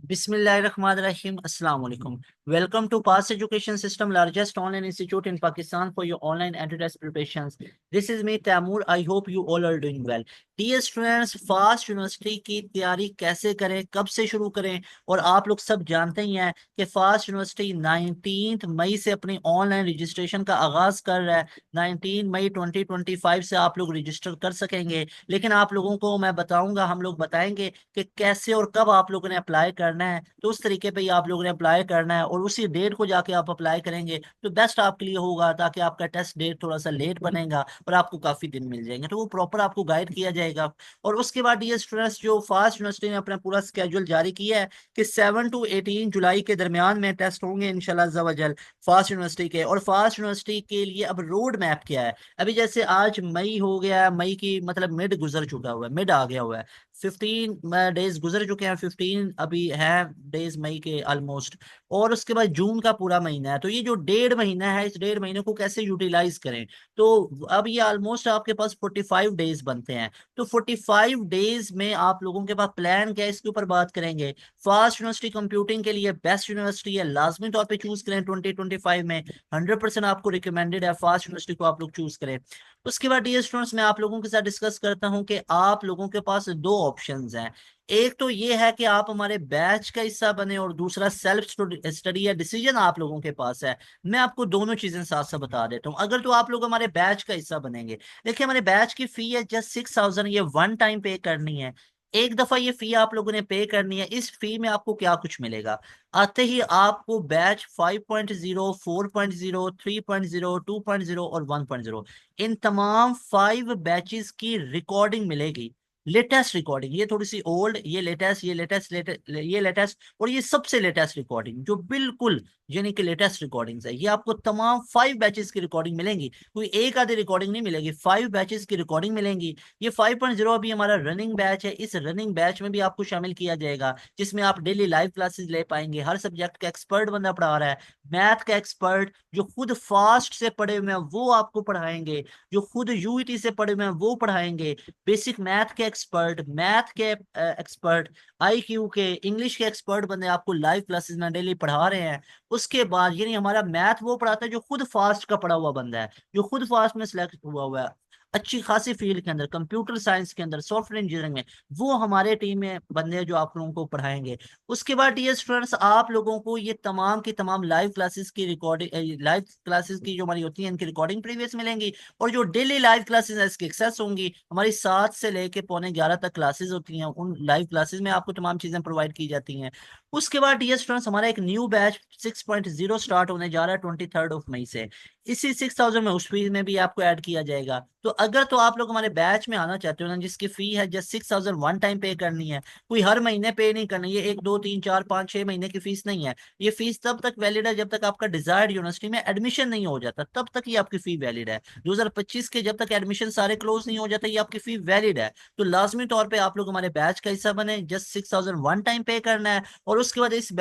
Bismillahirrahmanirrahim. Assalamu alaikum. Welcome to Pass Education System, largest online institute in Pakistan for your online entry-test preparations. This is me, Tamur. I hope you all are doing well. Dear students, fast university की तैयारी कैसे करें, कब से शुरू करें? और आप लोग सब जानते ही हैं कि फास्ट यूनिवर्सिटी 19 मई से अपनी ऑनलाइन रजिस्ट्रेशन का आगाज कर रहा है। 19 मई 2025 से आप लोग रजिस्टर कर सकेंगे, लेकिन आप लोगों को मैं बताऊंगा, हम लोग बताएंगे कि कैसे और कब आप लोगों ने अप्लाई करना है। तो उस तरीके पे ही आप लोगों ने अप्लाई करना है और उसी डेट को जाके आप अप्लाई करेंगे तो बेस्ट आपके लिए होगा, ताकि आपका टेस्ट डेट थोड़ा सा लेट बनेगा और आपको काफी दिन मिल जाएंगे, तो वो प्रॉपर आपको गाइड किया जाएगा। और उसके बाद ये स्टूडेंट्स, जो फास्ट यूनिवर्सिटी ने अपना पूरा स्केड्यूल जारी किया है कि 7 to 18 जुलाई के दरमियान में टेस्ट होंगे इंशाल्लाह अज़्ज़ा वजल फास्ट यूनिवर्सिटी के। और फास्ट यूनिवर्सिटी के लिए अब रोड मैप क्या है? अभी जैसे आज मई हो गया है, मई की मतलब मिड गुजर चुका हुआ है, मिड आ गया हुआ है, 15 डेज गुजर चुके हैं, 15 अभी है डेज मई के ऑलमोस्ट। और उसके बाद जून का पूरा महीना है, तो ये जो 1.5 महीना है, इस 1.5 महीने को कैसे यूटिलाइज करें? तो अब ये ऑलमोस्ट आपके पास 45 डेज बनते हैं। तो 45 डेज में आप लोगों के पास प्लान क्या है, इसके ऊपर बात करेंगे। फास्ट यूनिवर्सिटी कंप्यूटिंग के लिए बेस्ट यूनिवर्सिटी है, लाजमी तौर पे चूज करें 2025 में। 100% आपको रिकमेंडेड है, फास्ट यूनिवर्सिटी को आप लोग चूज करें। उसके बाद डियर स्टूडेंट्स, मैं आप लोगों के साथ डिस्कस करता हूं कि आप लोगों के पास दो ऑप्शंस हैं। एक तो ये है कि आप हमारे बैच का हिस्सा बने, और दूसरा सेल्फ स्टडी या डिसीजन आप लोगों के पास है। मैं आपको दोनों चीजें साथ साथ बता देता हूँ। अगर तो आप लोग हमारे बैच का हिस्सा बनेंगे, देखिए हमारे बैच की फी है जस्ट 6,000, ये वन टाइम पे करनी है। एक दफा ये फी आप लोगों ने पे करनी है। इस फी में आपको क्या कुछ मिलेगा? आते ही आपको बैच 5.0, 4.0, 3.0, 2.0 और 1.0, इन तमाम 5 बैचेस की रिकॉर्डिंग मिलेगी। लेटेस्ट रिकॉर्डिंग, ये थोड़ी सी ओल्ड, ये लेटेस्ट, ये लेटेस्ट, ये लेटेस्ट और ये सबसे लेटेस्ट रिकॉर्डिंग, जो बिल्कुल यानी कि लेटेस्ट रिकॉर्डिंग्स है, ये आपको तमाम 5 बैचेस की रिकॉर्डिंग मिलेंगी। कोई एक आधी रिकॉर्डिंग नहीं मिलेगी, 5 बैचेस की रिकॉर्डिंग मिलेंगी। ये 5.0 अभी हमारा रनिंग बैच है, इस रनिंग बैच में भी आपको शामिल किया जाएगा, जिसमें आप डेली लाइव क्लासेस ले पाएंगे। हर सब्जेक्ट का एक्सपर्ट बंदा पढ़ा रहा है। मैथ का एक्सपर्ट जो खुद फास्ट से पढ़े हुए हैं वो आपको पढ़ाएंगे, जो खुद यूईटी से पढ़े हुए हैं वो पढ़ाएंगे। बेसिक मैथ के एक्सपर्ट, मैथ के एक्सपर्ट, आईक्यू के, इंग्लिश के एक्सपर्ट बंदे आपको लाइव क्लासेस में डेली पढ़ा रहे हैं। उसके बाद यानी हमारा मैथ वो पढ़ाता है जो खुद फास्ट का पढ़ा हुआ बंदा है, जो खुद फास्ट में सिलेक्ट हुआ है अच्छी खासी फील्ड के अंदर, कंप्यूटर साइंस के अंदर, सॉफ्टवेयर इंजीनियरिंग में, वो हमारे टीम में बंदे हैं जो आप लोगों को पढ़ाएंगे। उसके बाद डियर स्टूडेंट्स, आप लोगों को ये तमाम की तमाम लाइव क्लासेस की रिकॉर्डिंग, लाइव क्लासेस की जो हमारी होती है इनकी रिकॉर्डिंग प्रीवियस मिलेंगी। और जो डेली लाइव क्लासेस है इसकी एक्सेस होंगी। हमारी 7 से लेके पौने 11 तक क्लासेस होती हैं, उन लाइव क्लासेस में आपको तमाम चीजें प्रोवाइड की जाती हैं। उसके बाद डियर स्टूडेंट्स, हमारा एक न्यू बैच 6.0 स्टार्ट होने जा रहा है 23 मई से। इसी 6,000 में उस फीस में भी आपको ऐड किया जाएगा। तो अगर तो आप लोग हमारे बैच में आना चाहते हो ना, जिसकी फी है जस्ट 6,000 वन टाइम पे करनी है, कोई हर महीने पे नहीं करनी, ये 1 2 3 4 5 6 महीने की फीस नहीं है। ये फीस तब तक वैलिड है जब तक आपका डिजायर्ड यूनिवर्सिटी में एडमिशन नहीं हो जाता, तब तक ये आपकी फी वैलिड है। 2025 के जब तक एडमिशन सारे क्लोज नहीं हो जाते, ये आपकी फी वैलिड है। तो लाजमी तौर पे आप लोग हमारे बैच का हिस्सा बने, जस्ट 6,000 वन टाइम पे करना है। और उसके बाद इस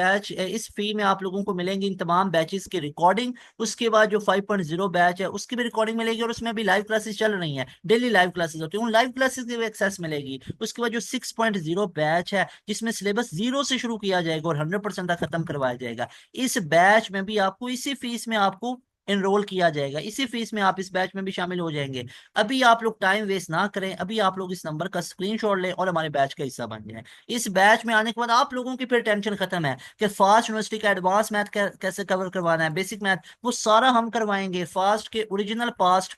फी में आप लोगों को मिलेंगी इन तमाम बैचेस की रिकॉर्डिंग। उसके बाद जो 5.0 बैच है उसकी भी रिकॉर्डिंग मिलेगी, और उसमें भी लाइव क्लासेस चल रही हैं, डेली लाइव क्लासेस होती है, उन लाइव क्लासेस की भी एक्सेस मिलेगी। उसके बाद जो 6.0 बैच है, जिसमें सिलेबस जीरो से शुरू किया जाएगा और 100% तक खत्म करवाया जाएगा, इस बैच में भी आपको इसी फीस में आपको एनरोल किया जाएगा, इसी फीस में आप इस बैच में भी शामिल हो जाएंगे। अभी आप लोग टाइम वेस्ट ना करें, अभी आप लोग इस नंबर का स्क्रीनशॉट लें और हमारे बैच का हिस्सा बन जाएं। इस बैच में आने के बाद आप लोगों की फिर टेंशन खत्म है कि फास्ट यूनिवर्सिटी का एडवांस मैथ कैसे कवर करवाना है, बेसिक मैथ, वो सारा हम करवाएंगे। फास्ट के ओरिजिनल पास्ट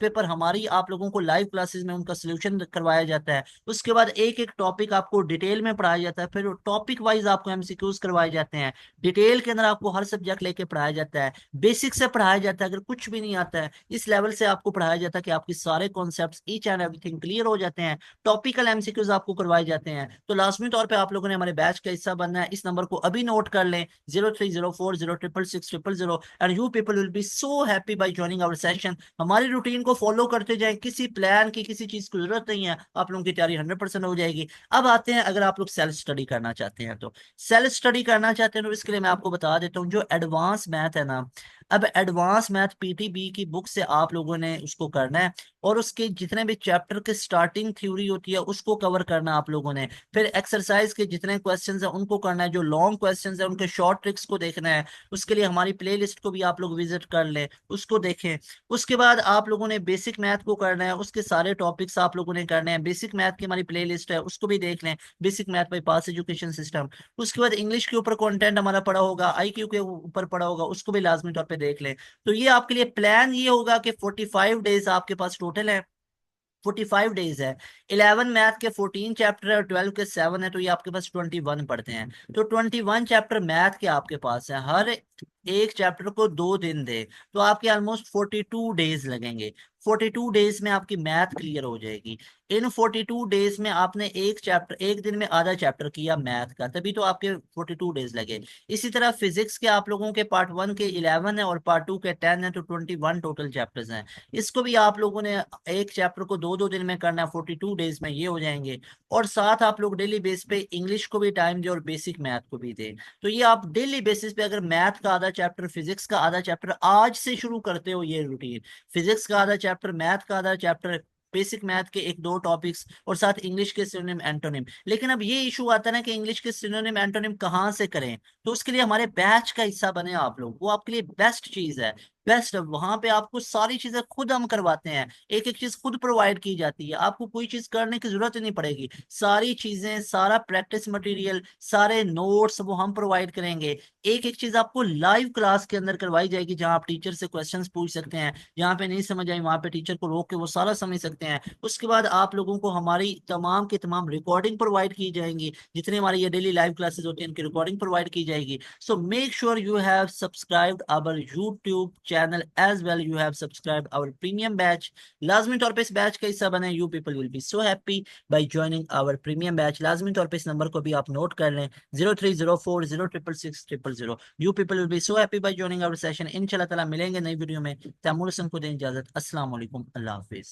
पेपर हमारी आप लोगों को लाइव क्लासेस में उनका सोल्यूशन करवाया जाता है। उसके बाद एक एक टॉपिक आपको डिटेल में पढ़ाया जाता है, फिर टॉपिक वाइज आपको एमसीक्यूज करवाए जाते हैं। डिटेल के अंदर आपको हर सब्जेक्ट लेके पढ़ाया जाता है, बेसिक से पढ़ाया जाता है। अगर कुछ भी नहीं आता है, इस लेवल से आपको पढ़ाया जाता है कि आपके सारे concepts each and everything clear हो जाते हैं। टॉपिकल एमसीक्यूज आपको करवाए जाते हैं। तो लाजमी तौर पे आप लोगों ने हमारे बैच का हिस्सा बनना है। इस नंबर को अभी नोट कर लें, 0304066600, and you people will be so happy by joining our session. हमारी रूटीन को फॉलो करते जाएं, किसी प्लान की किसी चीज की जरूरत नहीं है, आप लोगों की तैयारी 100% हो जाएगी। अब आते हैं, अगर आप लोग सेल्फ स्टडी करना चाहते हैं तो, सेल्फ स्टडी करना चाहते हैं तो इसके लिए मैं आपको बता देता हूँ, जो एडवांस मैथ है ना, अब एडवांस मैथ पीटीबी की बुक से आप लोगों ने उसको करना है, और उसके जितने भी चैप्टर के स्टार्टिंग थ्योरी होती है उसको कवर करना है आप लोगों ने। फिर एक्सरसाइज के जितने क्वेश्चंस हैं उनको करना है, जो लॉन्ग क्वेश्चंस हैं उनके शॉर्ट ट्रिक्स को देखना है। उसके लिए हमारी प्लेलिस्ट को भी आप लोग विजिट कर लें, उसको देखें। उसके बाद आप लोगों ने बेसिक मैथ को करना है, उसके सारे टॉपिक्स आप लोगों ने करने हैं। बेसिक मैथ की हमारी प्लेलिस्ट है, उसको भी देख लें, basic math by pass education system. उसके बाद इंग्लिश के ऊपर कंटेंट हमारा पड़ा होगा, आईक्यू के ऊपर पड़ा होगा, उसको भी लाजमी तौर पे देख लें। तो ये आपके लिए प्लान ये होगा कि 45 डेज आपके पास टोटल है, 45 डेज है। 11 मैथ के 14 चैप्टर है और 12 के 7 है, तो ये आपके पास 21 पढ़ते हैं। तो 21 चैप्टर मैथ के आपके पास है, हर एक चैप्टर को 2 दिन दे, तो आपके ऑलमोस्ट 42 डेज लगेंगे। 42 डेज में आपकी मैथ क्लियर हो जाएगी। इन 42 डेज में आपने एक चैप्टर, एक दिन में आधा चैप्टर किया मैथ का, तभी तो आपके 42 डेज लगे। इसी तरह फिजिक्स के आप लोगों के पार्ट 1 के 11 है और पार्ट 2 के 10 है, तो 21 टोटल चैप्टर्स हैं। इसको भी आप लोगों ने एक चैप्टर को 2 2 दिन में करना है, 42 डेज में ये हो जाएंगे। और साथ आप लोग डेली बेस पे इंग्लिश को भी टाइम दें और बेसिक मैथ को भी दें। तो ये आप डेली बेसिस पे अगर मैथ का आधा चैप्टर, फिजिक्स का आधा चैप्टर आज से शुरू करते हो ये रूटीन, फिजिक्स का आधा चैप्टर, मैथ का आधा चैप्टर, बेसिक मैथ के एक दो टॉपिक्स, और साथ इंग्लिश के सिनोनिम एंटोनिम। लेकिन अब ये इशू आता है ना कि इंग्लिश के सिनोनिम एंटोनिम कहाँ से करें, तो उसके लिए हमारे बैच का हिस्सा बने आप लोग, वो आपके लिए बेस्ट चीज है। बेस्ट, वहां पे आपको सारी चीजें खुद हम करवाते हैं, एक एक चीज खुद प्रोवाइड की जाती है, आपको कोई चीज करने की जरूरत ही नहीं पड़ेगी। सारी चीजें, सारा प्रैक्टिस मटेरियल, सारे नोट्स वो हम प्रोवाइड करेंगे। एक एक चीज आपको लाइव क्लास के अंदर करवाई जाएगी, जहां आप टीचर से क्वेश्चंस पूछ सकते हैं, जहां पे नहीं समझ आई वहां पे टीचर को रोक के वो सारा समझ सकते हैं। उसके बाद आप लोगों को हमारी तमाम की तमाम रिकॉर्डिंग प्रोवाइड की जाएंगी, जितनी हमारी ये डेली लाइव क्लासेस होती हैं इनकी रिकॉर्डिंग प्रोवाइड की जाएगी। So make sure you have subscribed our YouTube channel as well. You have subscribed our premium batch. लाजमी तौर पे इस बैच का हिस्सा बने। You people will be so happy by joining our premium batch. लाजमी तौर पे इस नंबर को भी आप नोट कर लें, 0304066600। You people will be so happy by joining our session. इंशाल्लाह ताला मिलेंगे नई वीडियो में। तैमूर हसन को दें इजाजत। अस्सलाम वालेकुम, अल्लाह हाफिज।